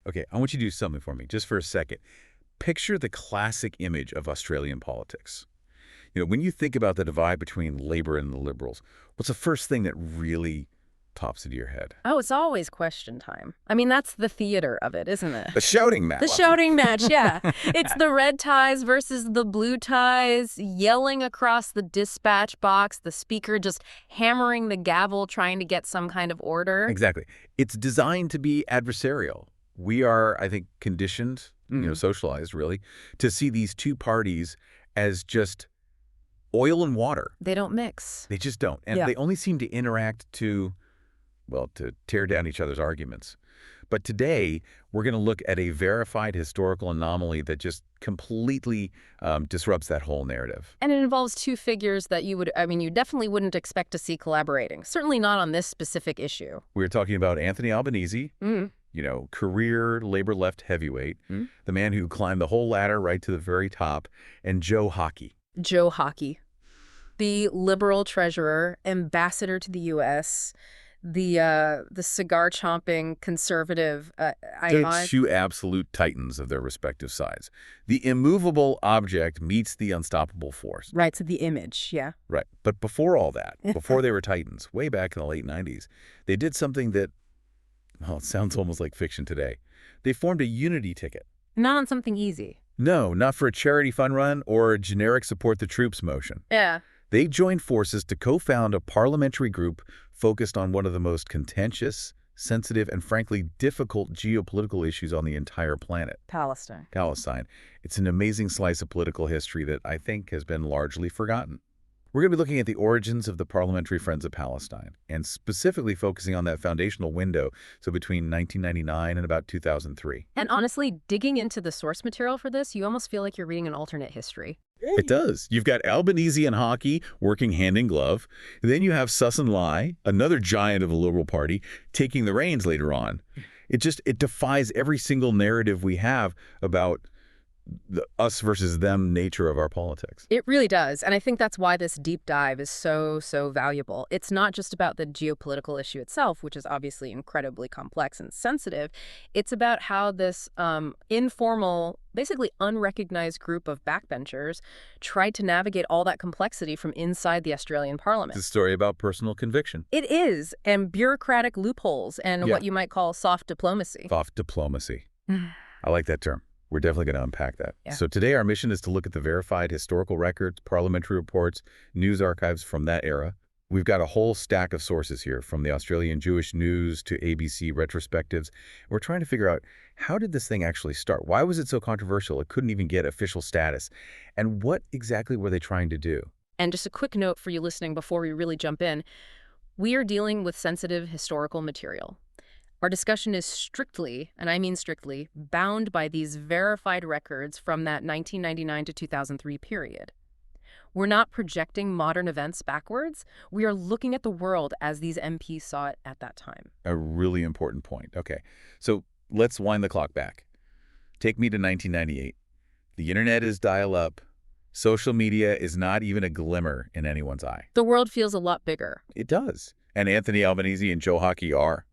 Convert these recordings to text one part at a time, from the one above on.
Okay, I want you to do something for me, just for a second. Picture the classic image of Australian politics. When you think about the divide between Labor and the Liberals, what's the first thing that really pops into your head? Oh, it's always question time. I mean, that's the theater of it, isn't it? The shouting match. The shouting match, yeah. It's the red ties versus the blue ties, yelling across the dispatch box, the speaker just hammering the gavel, trying to get some kind of order. Exactly. It's designed to be adversarial. We are, I think, conditioned, socialized, really, to see these two parties as just oil and water. They don't mix. They just don't. And they only seem to interact to tear down each other's arguments. But today, we're going to look at a verified historical anomaly that just completely disrupts that whole narrative. And it involves two figures that you definitely wouldn't expect to see collaborating. Certainly not on this specific issue. We're talking about Anthony Albanese, career Labor left heavyweight, the man who climbed the whole ladder right to the very top, and Joe Hockey. Joe Hockey, the Liberal treasurer, ambassador to the U.S., the cigar-chomping conservative They're two absolute titans of their respective sides. The immovable object meets the unstoppable force. Right, so the image, yeah. Right. But before all that, before they were titans, way back in the late 90s, they did something that, it sounds almost like fiction today. They formed a unity ticket. Not on something easy. No, not for a charity fund run or a generic support the troops motion. Yeah. They joined forces to co-found a parliamentary group focused on one of the most contentious, sensitive, and frankly difficult geopolitical issues on the entire planet. Palestine. It's an amazing slice of political history that I think has been largely forgotten. We're going to be looking at the origins of the Parliamentary Friends of Palestine, and specifically focusing on that foundational window, so between 1999 and about 2003. And honestly, digging into the source material for this, you almost feel like you're reading an alternate history. It does. You've got Albanese and Hockey working hand in glove. Then you have Sussan Ley, another giant of the Liberal Party, taking the reins later on. It defies every single narrative we have about the us versus them nature of our politics. It really does. And I think that's why this deep dive is so valuable. It's not just about the geopolitical issue itself, which is obviously incredibly complex and sensitive. It's about how this informal, basically unrecognized group of backbenchers tried to navigate all that complexity from inside the Australian Parliament. It's a story about personal conviction. It is, and bureaucratic loopholes and what you might call soft diplomacy. Soft diplomacy. I like that term. We're definitely going to unpack that. Yeah. So today our mission is to look at the verified historical records, parliamentary reports, news archives from that era. We've got a whole stack of sources here, from the Australian Jewish News to ABC retrospectives. We're trying to figure out, how did this thing actually start? Why was it so controversial it couldn't even get official status? And what exactly were they trying to do? And just a quick note for you listening before we really jump in. We are dealing with sensitive historical material. Our discussion is strictly, and I mean strictly, bound by these verified records from that 1999 to 2003 period. We're not projecting modern events backwards. We are looking at the world as these MPs saw it at that time. A really important point. Okay, so let's wind the clock back. Take me to 1998. The internet is dial-up. Social media is not even a glimmer in anyone's eye. The world feels a lot bigger. It does. And Anthony Albanese and Joe Hockey are.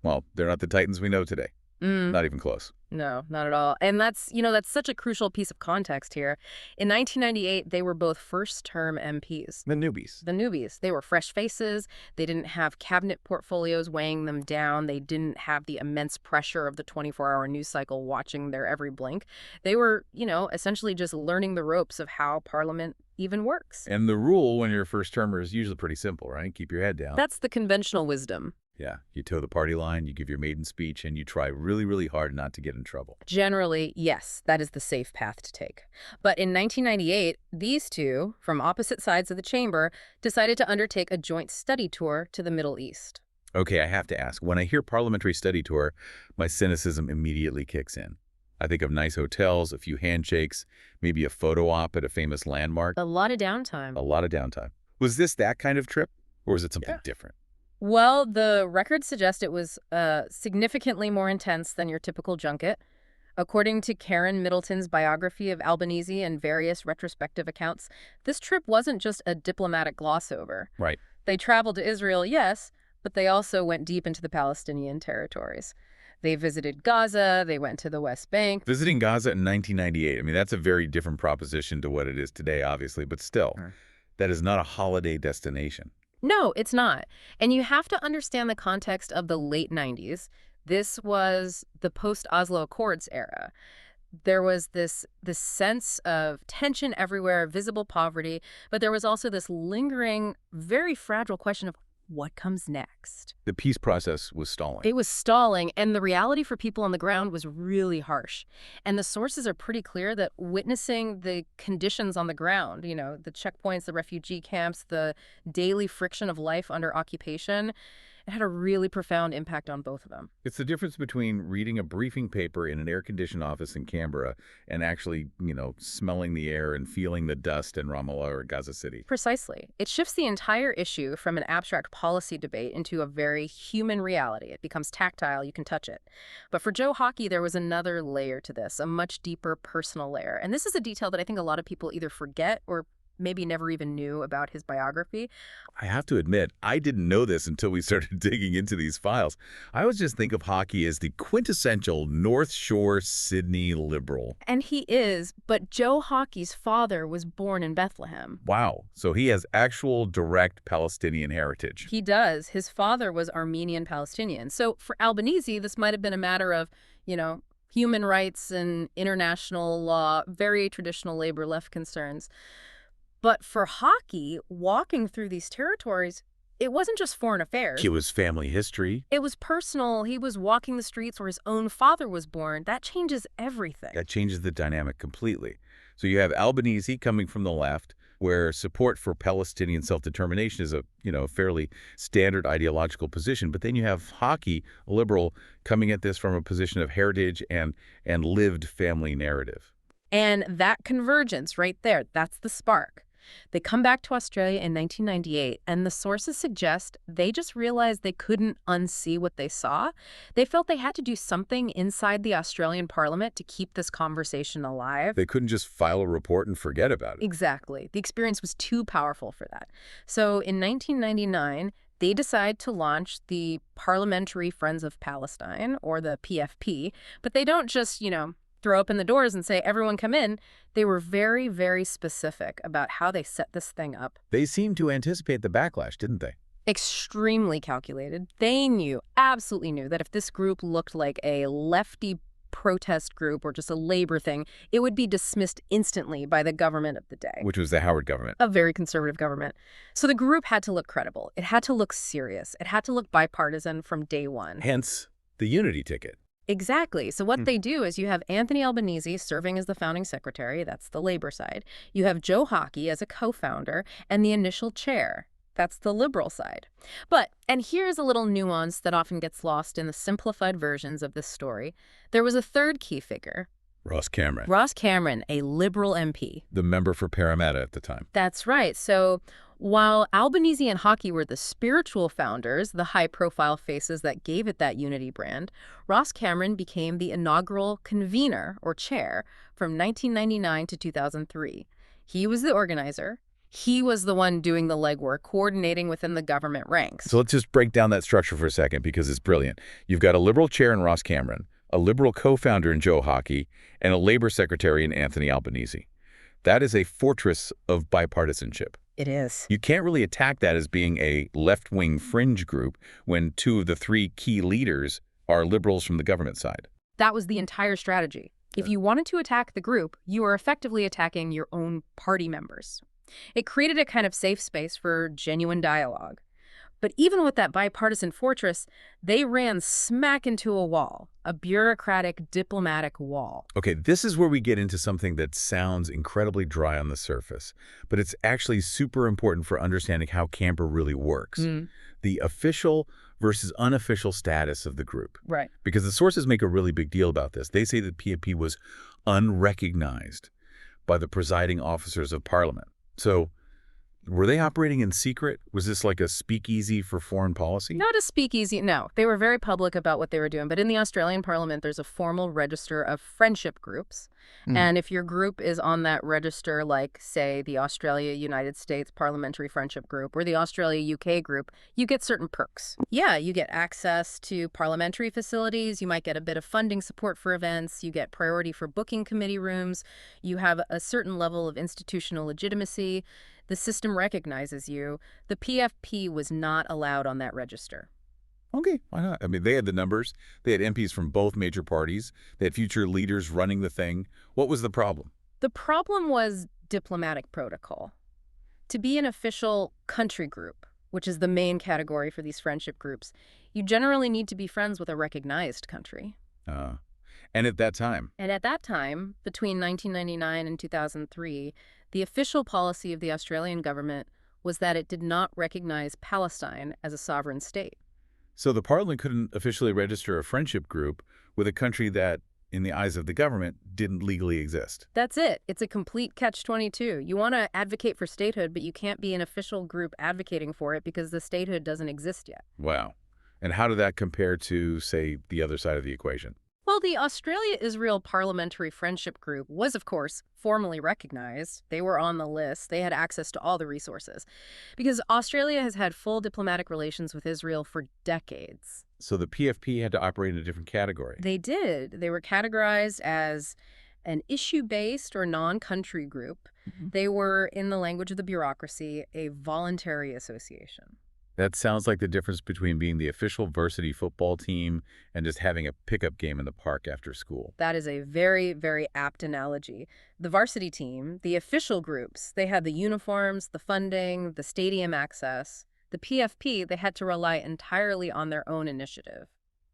Well, they're not the titans we know today. Not even close. No, not at all. And that's such a crucial piece of context here. In 1998, they were both first-term MPs. The newbies. They were fresh faces. They didn't have cabinet portfolios weighing them down. They didn't have the immense pressure of the 24-hour news cycle watching their every blink. They were, essentially just learning the ropes of how Parliament even works. And the rule when you're a first-termer is usually pretty simple, right? Keep your head down. That's the conventional wisdom. Yeah, you toe the party line, you give your maiden speech, and you try really, really hard not to get in trouble. Generally, yes, that is the safe path to take. But in 1998, these two, from opposite sides of the chamber, decided to undertake a joint study tour to the Middle East. Okay, I have to ask, when I hear parliamentary study tour, my cynicism immediately kicks in. I think of nice hotels, a few handshakes, maybe a photo op at a famous landmark. A lot of downtime. A lot of downtime. Was this that kind of trip, or was it something different? Well, the records suggest it was significantly more intense than your typical junket. According to Karen Middleton's biography of Albanese and various retrospective accounts, this trip wasn't just a diplomatic gloss-over. Right. They traveled to Israel, yes, but they also went deep into the Palestinian territories. They visited Gaza, they went to the West Bank. Visiting Gaza in 1998, I mean, that's a very different proposition to what it is today, obviously, but still, that is not a holiday destination. No, it's not. And you have to understand the context of the late 90s. This was the post-Oslo Accords era. There was this sense of tension everywhere, visible poverty, but there was also this lingering, very fragile question of what comes next. The peace process was stalling. It was stalling, and the reality for people on the ground was really harsh. And the sources are pretty clear that witnessing the conditions on the ground, you know, the checkpoints, the refugee camps, the daily friction of life under occupation, it had a really profound impact on both of them. It's the difference between reading a briefing paper in an air-conditioned office in Canberra and actually, you know, smelling the air and feeling the dust in Ramallah or Gaza City. Precisely. It shifts the entire issue from an abstract policy debate into a very human reality. It becomes tactile. You can touch it. But for Joe Hockey, there was another layer to this, a much deeper personal layer. And this is a detail that I think a lot of people either forget or maybe never even knew about his biography. I have to admit, I didn't know this until we started digging into these files. I always just think of Hockey as the quintessential North Shore Sydney liberal. And he is, but Joe Hockey's father was born in Bethlehem. Wow. So he has actual direct Palestinian heritage. He does. His father was Armenian Palestinian. So for Albanese, this might have been a matter of, you know, human rights and international law, very traditional labor left concerns. But for Hockey, walking through these territories, it wasn't just foreign affairs. It was family history. It was personal. He was walking the streets where his own father was born. That changes everything. That changes the dynamic completely. So you have Albanese coming from the left, where support for Palestinian self-determination is a, you know, fairly standard ideological position. But then you have Hockey, a liberal, coming at this from a position of heritage and lived family narrative. And that convergence right there, that's the spark. They come back to Australia in 1998, and the sources suggest they just realized they couldn't unsee what they saw. They felt they had to do something inside the Australian Parliament to keep this conversation alive. They couldn't just file a report and forget about it. Exactly. The experience was too powerful for that. So in 1999, they decide to launch the Parliamentary Friends of Palestine, or the PFP, but they don't just, you know, throw open the doors and say, everyone come in. They were very, very specific about how they set this thing up. They seemed to anticipate the backlash, didn't they? Extremely calculated. They knew, absolutely knew, that if this group looked like a lefty protest group or just a labor thing, it would be dismissed instantly by the government of the day. Which was the Howard government. A very conservative government. So the group had to look credible. It had to look serious. It had to look bipartisan from day one. Hence, the unity ticket. Exactly. So what they do is you have Anthony Albanese serving as the founding secretary. That's the labor side. You have Joe Hockey as a co-founder and the initial chair. That's the liberal side. But, and here's a little nuance that often gets lost in the simplified versions of this story, there was a third key figure. Ross Cameron. Ross Cameron, a liberal MP. The member for Parramatta at the time. That's right. So while Albanese and Hockey were the spiritual founders, the high-profile faces that gave it that unity brand, Ross Cameron became the inaugural convener, or chair, from 1999 to 2003. He was the organizer. He was the one doing the legwork, coordinating within the government ranks. So let's just break down that structure for a second, because it's brilliant. You've got a liberal chair in Ross Cameron, a liberal co-founder in Joe Hockey, and a labor secretary in Anthony Albanese. That is a fortress of bipartisanship. It is. You can't really attack that as being a left-wing fringe group when two of the three key leaders are liberals from the government side. That was the entire strategy. If you wanted to attack the group, you were effectively attacking your own party members. It created a kind of safe space for genuine dialogue. But even with that bipartisan fortress, they ran smack into a wall, a bureaucratic, diplomatic wall. Okay, this is where we get into something that sounds incredibly dry on the surface, but it's actually super important for understanding how Canberra really works. The official versus unofficial status of the group. Right. Because the sources make a really big deal about this. They say that PFP was unrecognized by the presiding officers of Parliament. So Were they operating in secret? Was this like a speakeasy for foreign policy? Not a speakeasy, no. They were very public about what they were doing. But in the Australian Parliament, there's a formal register of friendship groups. Hmm. And if your group is on that register, like, say, the Australia-United States Parliamentary Friendship Group or the Australia-UK group, you get certain perks. Yeah, you get access to parliamentary facilities. You might get a bit of funding support for events. You get priority for booking committee rooms. You have a certain level of institutional legitimacy. The system recognizes you. The PFP was not allowed on that register. Okay, why not? I mean, they had the numbers. They had MPs from both major parties. They had future leaders running the thing. What was the problem? The problem was diplomatic protocol. To be an official country group, which is the main category for these friendship groups, you generally need to be friends with a recognized country. Uh, and at that time? And at that time, between 1999 and 2003, the official policy of the Australian government was that it did not recognize Palestine as a sovereign state. So the Parliament couldn't officially register a friendship group with a country that, in the eyes of the government, didn't legally exist. That's it. It's a complete catch-22. You want to advocate for statehood, but you can't be an official group advocating for it because the statehood doesn't exist yet. Wow. And how did that compare to, say, the other side of the equation? Well, the Australia-Israel Parliamentary Friendship Group was, of course, formally recognized. They were on the list. They had access to all the resources. Because Australia has had full diplomatic relations with Israel for decades. So the PFP had to operate in a different category. They did. They were categorized as an issue-based or non-country group. They were, in the language of the bureaucracy, a voluntary association. That sounds like the difference between being the official varsity football team and just having a pickup game in the park after school. That is a very, very apt analogy. The varsity team, the official groups, they had the uniforms, the funding, the stadium access. The PFP, they had to rely entirely on their own initiative.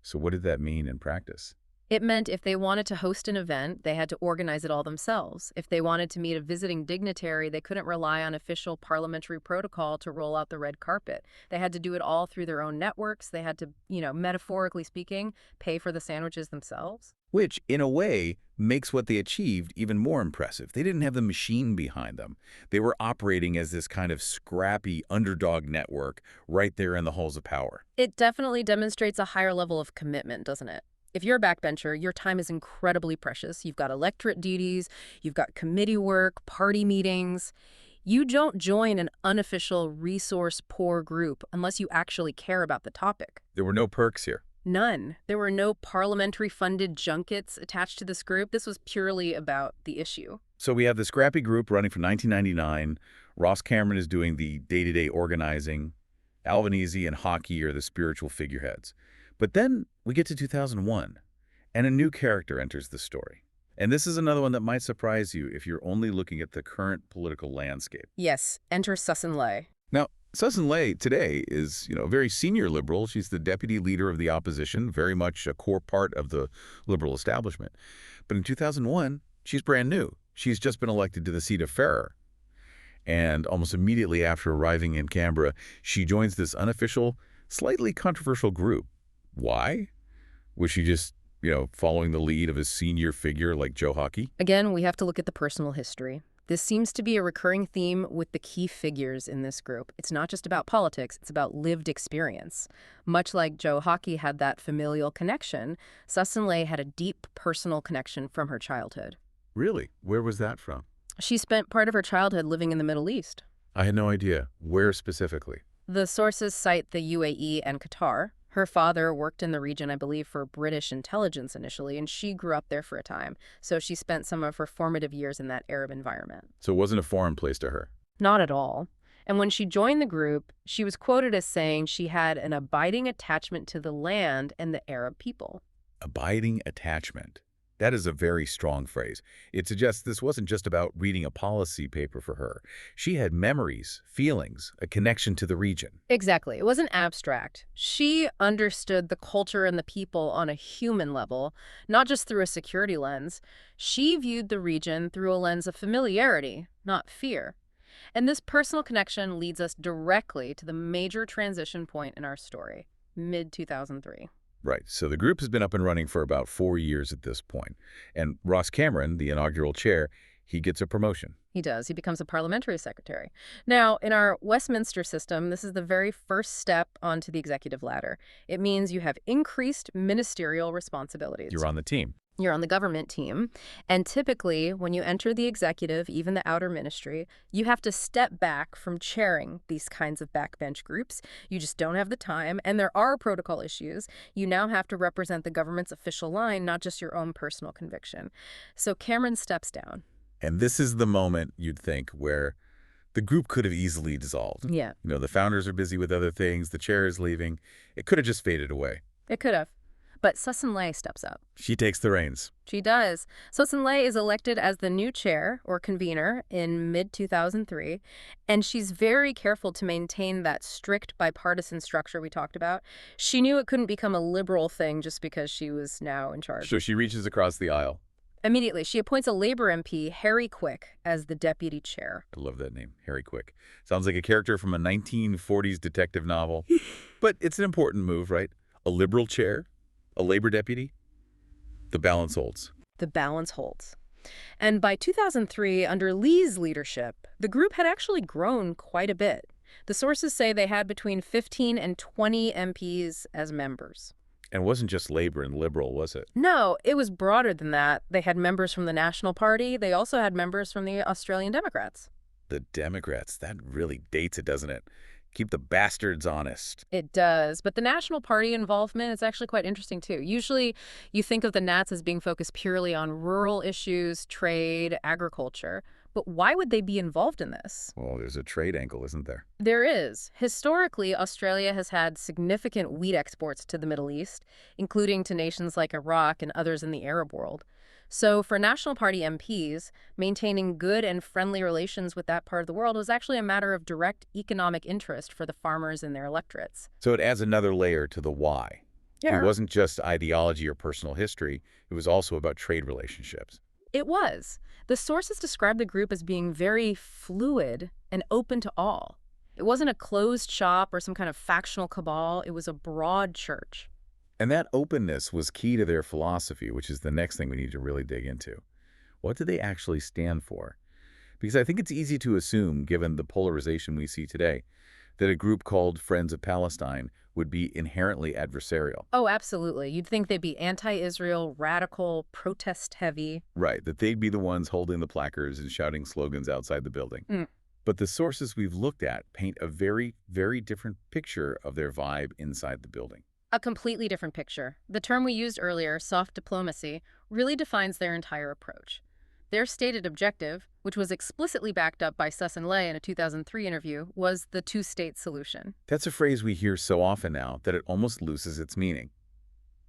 So what did that mean in practice? It meant if they wanted to host an event, they had to organize it all themselves. If they wanted to meet a visiting dignitary, they couldn't rely on official parliamentary protocol to roll out the red carpet. They had to do it all through their own networks. They had to, metaphorically speaking, pay for the sandwiches themselves. Which, in a way, makes what they achieved even more impressive. They didn't have the machine behind them. They were operating as this kind of scrappy underdog network right there in the halls of power. It definitely demonstrates a higher level of commitment, doesn't it? If you're a backbencher, your time is incredibly precious. You've got electorate duties, you've got committee work, party meetings. You don't join an unofficial, resource-poor group unless you actually care about the topic. There were no perks here. None. There were no parliamentary-funded junkets attached to this group. This was purely about the issue. So we have the scrappy group running from 1999. Ross Cameron is doing the day-to-day organizing. Albanese and Hockey are the spiritual figureheads. But then we get to 2001, and a new character enters the story. And this is another one that might surprise you if you're only looking at the current political landscape. Yes, enter Sussan Ley. Now, Sussan Ley today is, a very senior liberal. She's the deputy leader of the opposition, very much a core part of the liberal establishment. But in 2001, she's brand new. She's just been elected to the seat of Ferrer. And almost immediately after arriving in Canberra, she joins this unofficial, slightly controversial group. Why? Was she just, following the lead of a senior figure like Joe Hockey? Again, we have to look at the personal history. This seems to be a recurring theme with the key figures in this group. It's not just about politics, it's about lived experience. Much like Joe Hockey had that familial connection, Sussan Ley had a deep personal connection from her childhood. Really? Where was that from? She spent part of her childhood living in the Middle East. I had no idea. Where specifically? The sources cite the UAE and Qatar. Her father worked in the region, I believe, for British intelligence initially, and she grew up there for a time. So she spent some of her formative years in that Arab environment. So it wasn't a foreign place to her? Not at all. And when she joined the group, she was quoted as saying she had an abiding attachment to the land and the Arab people. Abiding attachment. That is a very strong phrase. It suggests this wasn't just about reading a policy paper for her. She had memories, feelings, a connection to the region. Exactly. It wasn't abstract. She understood the culture and the people on a human level, not just through a security lens. She viewed the region through a lens of familiarity, not fear. And this personal connection leads us directly to the major transition point in our story, mid-2003. Right. So the group has been up and running for about 4 years at this point. And Ross Cameron, the inaugural chair, He gets a promotion. He does. He becomes a parliamentary secretary. Now, in our Westminster system, this is the very first step onto the executive ladder. It means you have increased ministerial responsibilities. You're on the team. You're on the government team. And typically, when you enter the executive, even the outer ministry, you have to step back from chairing these kinds of backbench groups. You just don't have the time. And there are protocol issues. You now have to represent the government's official line, not just your own personal conviction. So Cameron steps down. And this is the moment, you'd think, where the group could have easily dissolved. Yeah. You know, the founders are busy with other things. The chair is leaving. It could have just faded away. It could have. But Sussan Ley steps up. She takes the reins. She does. Sussan Ley is elected as the new chair or convener in mid-2003, and she's very careful to maintain that strict bipartisan structure we talked about. She knew it couldn't become a liberal thing just because she was now in charge. So she reaches across the aisle. Immediately, she appoints a Labour MP, Harry Quick, as the deputy chair. I love that name, Harry Quick. Sounds like a character from a 1940s detective novel. But it's an important move, right? A Liberal chair? A Labour deputy? The balance holds. The balance holds. And by 2003, under Lee's leadership, the group had actually grown quite a bit. The sources say they had between 15 and 20 MPs as members. And it wasn't just Labour and Liberal, was it? No, it was broader than that. They had members from the National Party. They also had members from the Australian Democrats. The Democrats, that really dates it, doesn't it? Keep the bastards honest. It does. But the National Party involvement is actually quite interesting, too. Usually you think of the Nats as being focused purely on rural issues, trade, agriculture. But why would they be involved in this? Well, there's a trade angle, isn't there? There is. Historically, Australia has had significant wheat exports to the Middle East, including to nations like Iraq and others in the Arab world. So for National Party MPs, maintaining good and friendly relations with that part of the world was actually a matter of direct economic interest for the farmers and their electorates. So it adds another layer to the why. Yeah. It wasn't just ideology or personal history. It was also about trade relationships. It was. The sources describe the group as being very fluid and open to all. It wasn't a closed shop or some kind of factional cabal. It was a broad church. And that openness was key to their philosophy, which is the next thing we need to really dig into. What do they actually stand for? Because I think it's easy to assume, given the polarization we see today, that a group called Friends of Palestine would be inherently adversarial. Oh, absolutely. You'd think they'd be anti-Israel, radical, protest-heavy. Right, that they'd be the ones holding the placards and shouting slogans outside the building. But the sources we've looked at paint a very, very different picture of their vibe inside the building. A completely different picture. The term we used earlier, soft diplomacy, really defines their entire approach. Their stated objective, which was explicitly backed up by Sussan Ley in a 2003 interview, was the two-state solution. That's a phrase we hear so often now that it almost loses its meaning.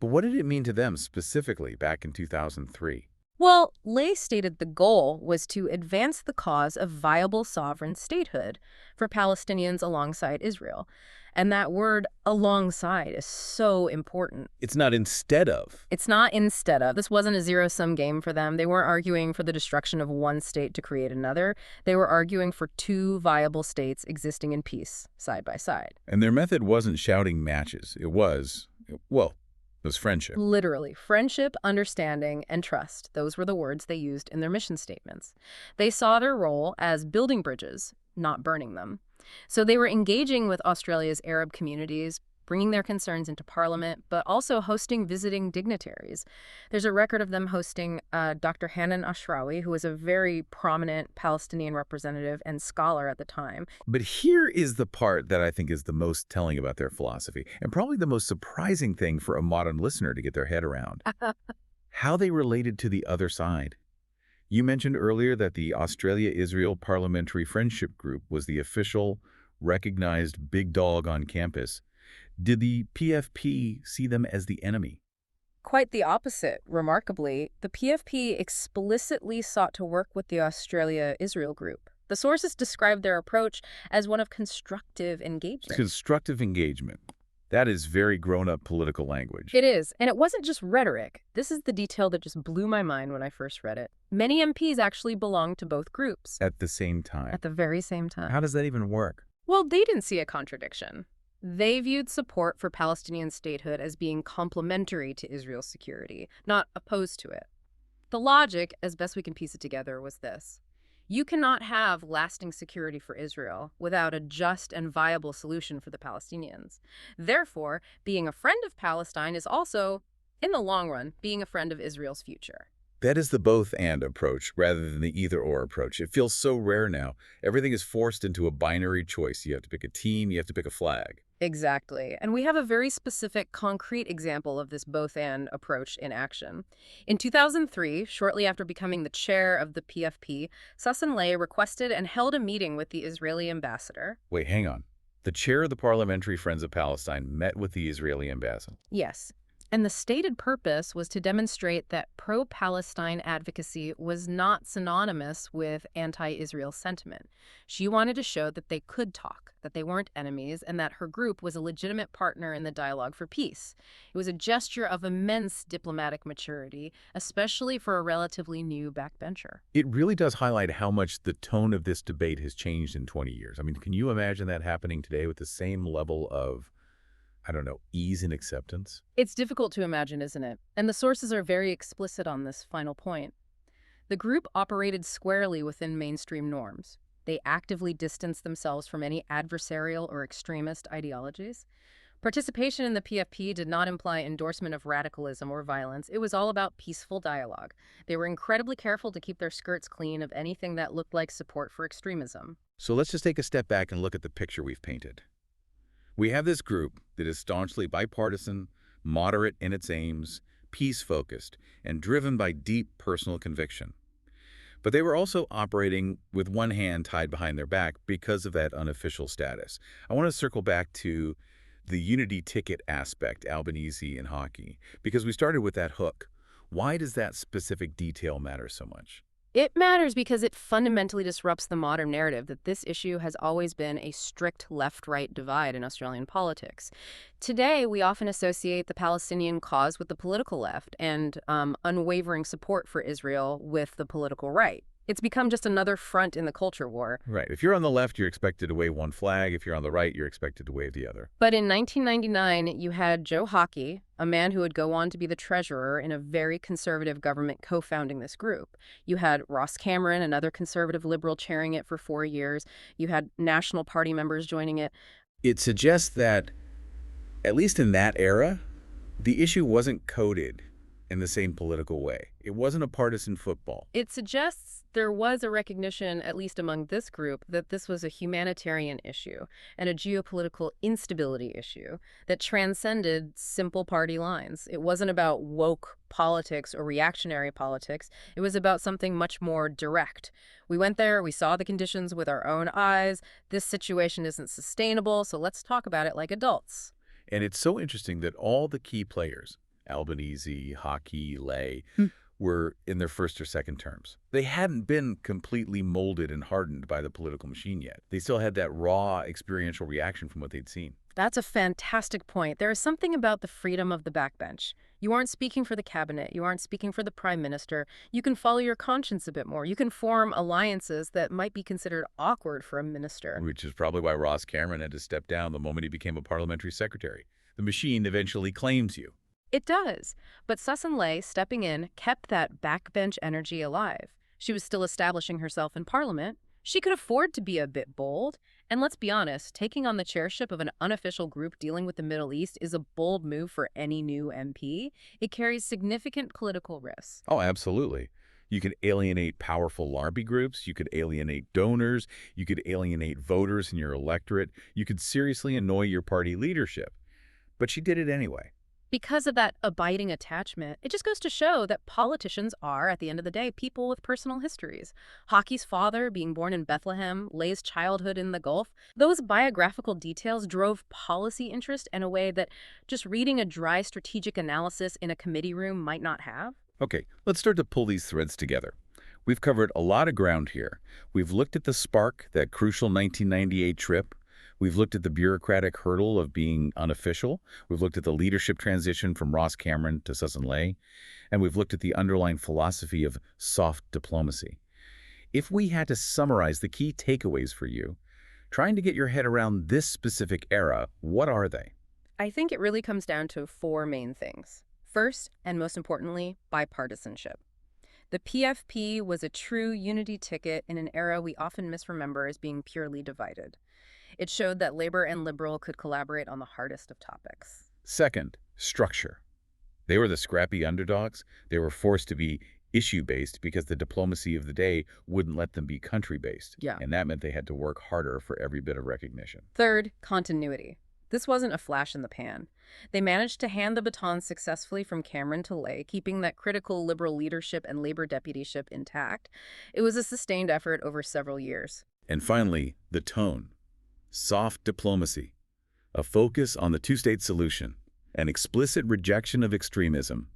But what did it mean to them specifically back in 2003? Well, Ley stated the goal was to advance the cause of viable sovereign statehood for Palestinians alongside Israel. And that word alongside is so important. It's not instead of. It's not instead of. This wasn't a zero-sum game for them. They weren't arguing for the destruction of one state to create another. They were arguing for two viable states existing in peace, side by side. And their method wasn't shouting matches. It was friendship. Literally. Friendship, understanding, and trust. Those were the words they used in their mission statements. They saw their role as building bridges, not burning them. So they were engaging with Australia's Arab communities, bringing their concerns into Parliament, but also hosting visiting dignitaries. There's a record of them hosting Dr. Hanan Ashrawi, who was a very prominent Palestinian representative and scholar at the time. But here is the part that I think is the most telling about their philosophy, and probably the most surprising thing for a modern listener to get their head around. How they related to the other side. You mentioned earlier that the Australia-Israel Parliamentary Friendship Group was the official, recognized big dog on campus. Did the PFP see them as the enemy? Quite the opposite, remarkably. The PFP explicitly sought to work with the Australia-Israel group. The sources described their approach as one of constructive engagement. Constructive engagement. That is very grown-up political language. It is, and it wasn't just rhetoric. This is the detail that just blew my mind when I first read it. Many MPs actually belonged to both groups. At the same time. At the very same time. How does that even work? Well, they didn't see a contradiction. They viewed support for Palestinian statehood as being complementary to Israel's security, not opposed to it. The logic, as best we can piece it together, was this. You cannot have lasting security for Israel without a just and viable solution for the Palestinians. Therefore, being a friend of Palestine is also, in the long run, being a friend of Israel's future. That is the both-and approach rather than the either-or approach. It feels so rare now. Everything is forced into a binary choice. You have to pick a team, you have to pick a flag. Exactly. And we have a very specific, concrete example of this both-and approach in action. In 2003, shortly after becoming the chair of the PFP, Sussan Ley requested and held a meeting with the Israeli ambassador. Wait, hang on. The chair of the Parliamentary Friends of Palestine met with the Israeli ambassador. Yes. And the stated purpose was to demonstrate that pro-Palestine advocacy was not synonymous with anti-Israel sentiment. She wanted to show that they could talk, that they weren't enemies, and that her group was a legitimate partner in the dialogue for peace. It was a gesture of immense diplomatic maturity, especially for a relatively new backbencher. It really does highlight how much the tone of this debate has changed in 20 years. I mean, can you imagine that happening today with the same level of, I don't know, ease and acceptance? It's difficult to imagine, isn't it? And the sources are very explicit on this final point. The group operated squarely within mainstream norms. They actively distanced themselves from any adversarial or extremist ideologies. Participation in the PFP did not imply endorsement of radicalism or violence. It was all about peaceful dialogue. They were incredibly careful to keep their skirts clean of anything that looked like support for extremism. So let's just take a step back and look at the picture we've painted. We have this group that is staunchly bipartisan, moderate in its aims, peace-focused, and driven by deep personal conviction. But they were also operating with one hand tied behind their back because of that unofficial status. I want to circle back to the unity ticket aspect, Albanese and hockey, because we started with that hook. Why does that specific detail matter so much? It matters because it fundamentally disrupts the modern narrative that this issue has always been a strict left-right divide in Australian politics. Today, we often associate the Palestinian cause with the political left and unwavering support for Israel with the political right. It's become just another front in the culture war. Right. If you're on the left, you're expected to wave one flag. If you're on the right, you're expected to wave the other. But in 1999, you had Joe Hockey, a man who would go on to be the treasurer in a very conservative government co-founding this group. You had Ross Cameron, another conservative liberal, chairing it for 4 years. You had National Party members joining it. It suggests that, at least in that era, the issue wasn't coded in the same political way. It wasn't a partisan football. It suggests there was a recognition, at least among this group, that this was a humanitarian issue and a geopolitical instability issue that transcended simple party lines. It wasn't about woke politics or reactionary politics. It was about something much more direct. We went there, we saw the conditions with our own eyes. This situation isn't sustainable, so let's talk about it like adults. And it's so interesting that all the key players, Albanese, Hockey, Ley, were in their first or second terms. They hadn't been completely molded and hardened by the political machine yet. They still had that raw experiential reaction from what they'd seen. That's a fantastic point. There is something about the freedom of the backbench. You aren't speaking for the cabinet. You aren't speaking for the prime minister. You can follow your conscience a bit more. You can form alliances that might be considered awkward for a minister. Which is probably why Ross Cameron had to step down the moment he became a parliamentary secretary. The machine eventually claims you. It does. But Sussan Ley, stepping in, kept that backbench energy alive. She was still establishing herself in Parliament. She could afford to be a bit bold. And let's be honest, taking on the chairship of an unofficial group dealing with the Middle East is a bold move for any new MP. It carries significant political risks. Oh, absolutely. You could alienate powerful lobby groups. You could alienate donors. You could alienate voters in your electorate. You could seriously annoy your party leadership. But she did it anyway. Because of that abiding attachment, it just goes to show that politicians are, at the end of the day, people with personal histories. Hockey's father being born in Bethlehem, Ley's childhood in the Gulf, those biographical details drove policy interest in a way that just reading a dry strategic analysis in a committee room might not have. Okay, let's start to pull these threads together. We've covered a lot of ground here. We've looked at the spark, that crucial 1998 trip. We've looked at the bureaucratic hurdle of being unofficial. We've looked at the leadership transition from Ross Cameron to Sussan Ley. And we've looked at the underlying philosophy of soft diplomacy. If we had to summarize the key takeaways for you, trying to get your head around this specific era, what are they? I think it really comes down to 4 main things. First, and most importantly, bipartisanship. The PFP was a true unity ticket in an era we often misremember as being purely divided. It showed that Labor and Liberal could collaborate on the hardest of topics. Second, structure. They were the scrappy underdogs. They were forced to be issue-based because the diplomacy of the day wouldn't let them be country-based. Yeah. And that meant they had to work harder for every bit of recognition. Third, continuity. This wasn't a flash in the pan. They managed to hand the baton successfully from Cameron to Ley, keeping that critical Liberal leadership and Labor deputyship intact. It was a sustained effort over several years. And finally, the tone. Soft diplomacy. A focus on the two-state solution. An explicit rejection of extremism.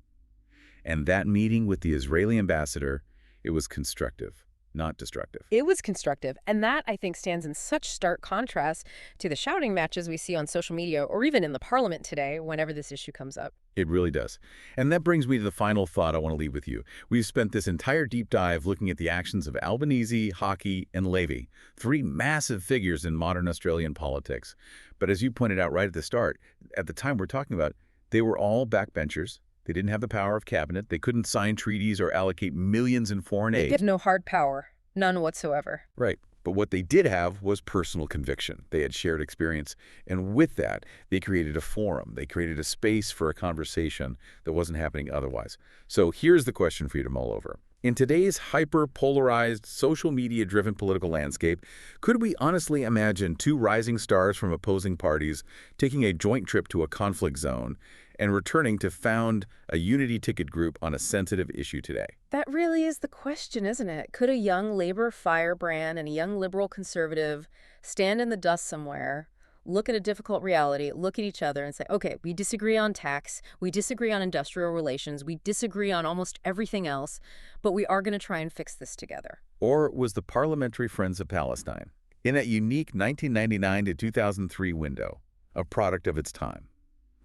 And that meeting with the Israeli ambassador, it was constructive, not destructive. It was constructive, and that, I think, stands in such stark contrast to the shouting matches we see on social media or even in the parliament today whenever this issue comes up. It really does. And that brings me to the final thought I want to leave with you. We've spent this entire deep dive looking at the actions of Albanese, Hockey, and Levy, three massive figures in modern Australian politics. But as you pointed out right at the start, at the time we're talking about, they were all backbenchers. They didn't have the power of cabinet. They couldn't sign treaties or allocate millions in foreign aid. They had no hard power. None whatsoever. Right. But what they did have was personal conviction. They had shared experience. And with that, they created a forum. They created a space for a conversation that wasn't happening otherwise. So here's the question for you to mull over. In today's hyper-polarized, social media-driven political landscape, could we honestly imagine two rising stars from opposing parties taking a joint trip to a conflict zone and returning to found a unity ticket group on a sensitive issue today? That really is the question, isn't it? Could a young Labor firebrand and a young Liberal conservative stand in the dust somewhere, look at a difficult reality, look at each other and say, okay, we disagree on tax, we disagree on industrial relations, we disagree on almost everything else, but we are going to try and fix this together? Or was the Parliamentary Friends of Palestine, in that unique 1999 to 2003 window, a product of its time?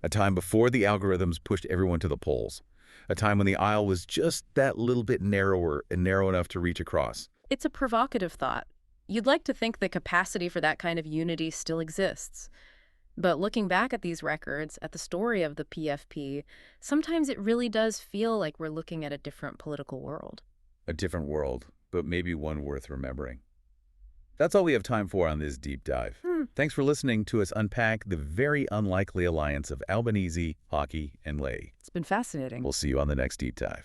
A time before the algorithms pushed everyone to the polls. A time when the aisle was just that little bit narrower and narrow enough to reach across. It's a provocative thought. You'd like to think the capacity for that kind of unity still exists. But looking back at these records, at the story of the PFP, sometimes it really does feel like we're looking at a different political world. A different world, but maybe one worth remembering. That's all we have time for on this deep dive. Thanks for listening to us unpack the very unlikely alliance of Albanese, Hockey, and Ley. It's been fascinating. We'll see you on the next deep dive.